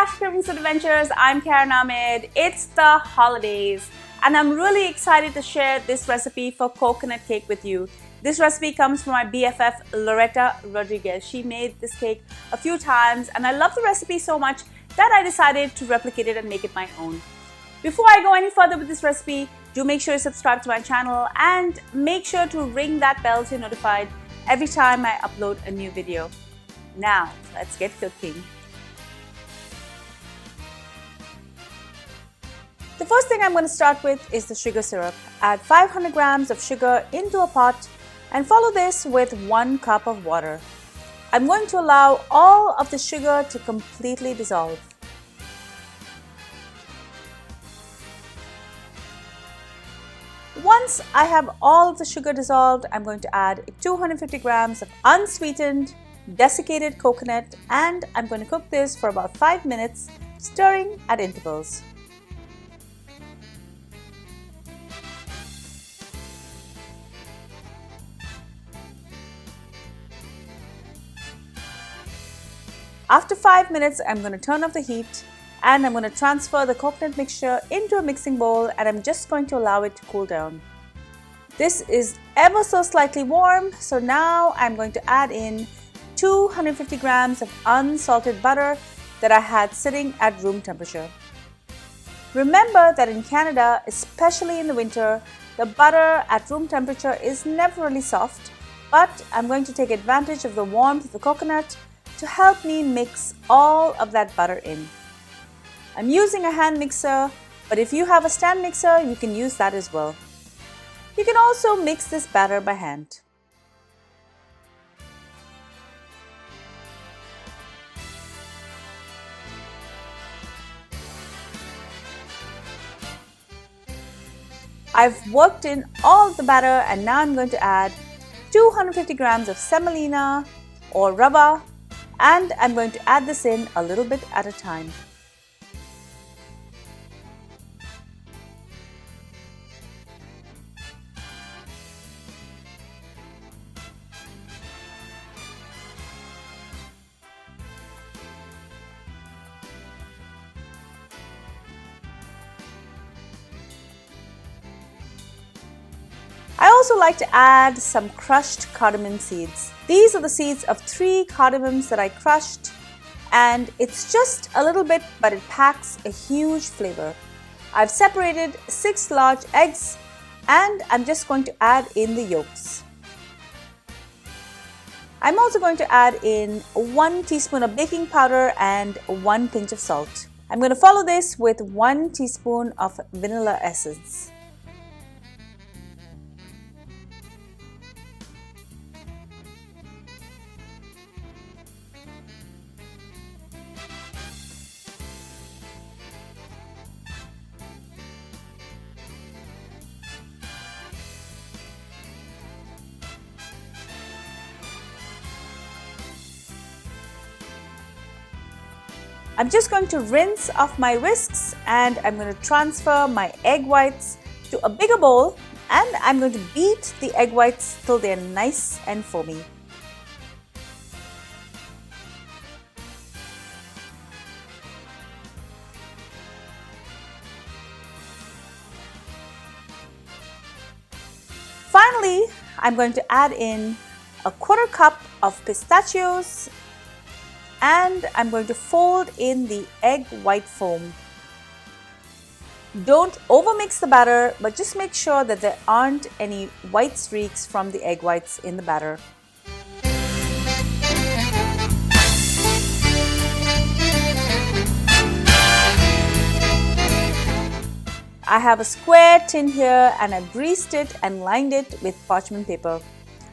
back to Cravings Adventures. I'm Cardamom. It's the holidays and I'm really excited to share this recipe for coconut cake with you. This recipe comes from my BFF Loretta Rodrigues. She made this cake a few times and I love the recipe so much that I decided to replicate it and make it my own. Before I go any further with this recipe, do make sure you subscribe to my channel and make sure to ring that bell so you're notified every time I upload a new video. Now, let's get cooking. The first thing I'm going to start with is the sugar syrup. Add 500 grams of sugar into a pot and follow this with 1 cup of water. I'm going to allow all of the sugar to completely dissolve. Once I have all of the sugar dissolved, I'm going to add 250 grams of unsweetened, desiccated coconut and I'm going to cook this for about 5 minutes, stirring at intervals. After 5 minutes, I'm going to turn off the heat and I'm going to transfer the coconut mixture into a mixing bowl and I'm just going to allow it to cool down. This is ever so slightly warm, so now I'm going to add in 250 grams of unsalted butter that I had sitting at room temperature. Remember that in Canada, especially in the winter, the butter at room temperature is never really soft, but I'm going to take advantage of the warmth of the coconut to help me mix all of that butter in. I'm using a hand mixer, but if you have a stand mixer, you can use that as well. You can also mix this batter by hand. I've worked in all of the batter and now I'm going to add 250 grams of semolina or Rava and I'm going to add this in a little bit at a time. I also like to add some crushed cardamon seeds. These are the seeds of 3 cardamoms that I crushed and it's just a little bit but it packs a huge flavor. I've separated 6 large eggs and I'm just going to add in the yolks. I'm also going to add in 1 teaspoon of baking powder and 1 pinch of salt. I'm going to follow this with 1 teaspoon of vanilla essence. I'm just going to rinse off my whisks and I'm going to transfer my egg whites to a bigger bowl and I'm going to beat the egg whites till they're nice and foamy. Finally, I'm going to add in a 1/4 cup of pistachios and I'm going to fold in the egg white foam. Don't overmix the batter, but just make sure that there aren't any white streaks from the egg whites in the batter. I have a square tin here and I've greased it and lined it with parchment paper.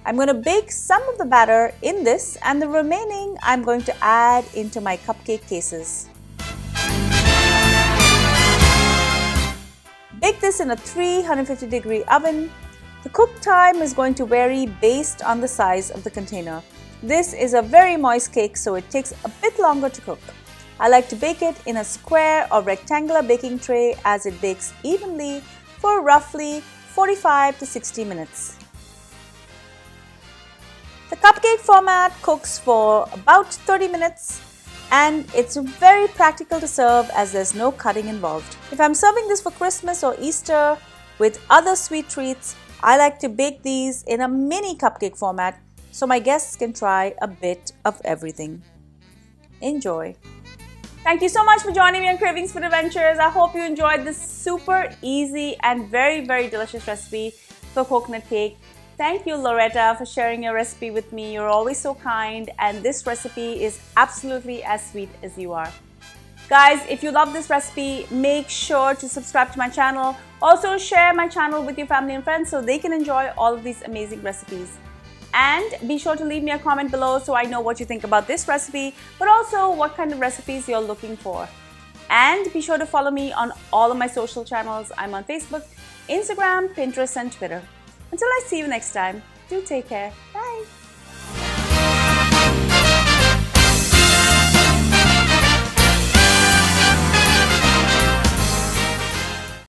I'm going to bake some of the batter in this and the remaining I'm going to add into my cupcake cases. Bake this in a 350-degree oven. The cook time is going to vary based on the size of the container. This is a very moist cake, so it takes a bit longer to cook. I like to bake it in a square or rectangular baking tray as it bakes evenly for roughly 45 to 60 minutes. The cupcake format cooks for about 30 minutes And it's very practical to serve as there's no cutting involved. If I'm serving this for Christmas or Easter with other sweet treats, I like to bake these in a mini cupcake format so my guests can try a bit of everything. Enjoy! Thank you so much for joining me on Cravings Food Adventures. I hope you enjoyed this super easy and very, very delicious recipe for coconut cake. Thank you, Loretta, for sharing your recipe with me. You're always so kind, and this recipe is absolutely as sweet as you are. Guys, if you love this recipe, make sure to subscribe to my channel. Also, share my channel with your family and friends so they can enjoy all of these amazing recipes. And be sure to leave me a comment below so I know what you think about this recipe, but also what kind of recipes you're looking for. And be sure to follow me on all of my social channels. I'm on Facebook, Instagram, Pinterest, and Twitter. Until I see you next time, do take care.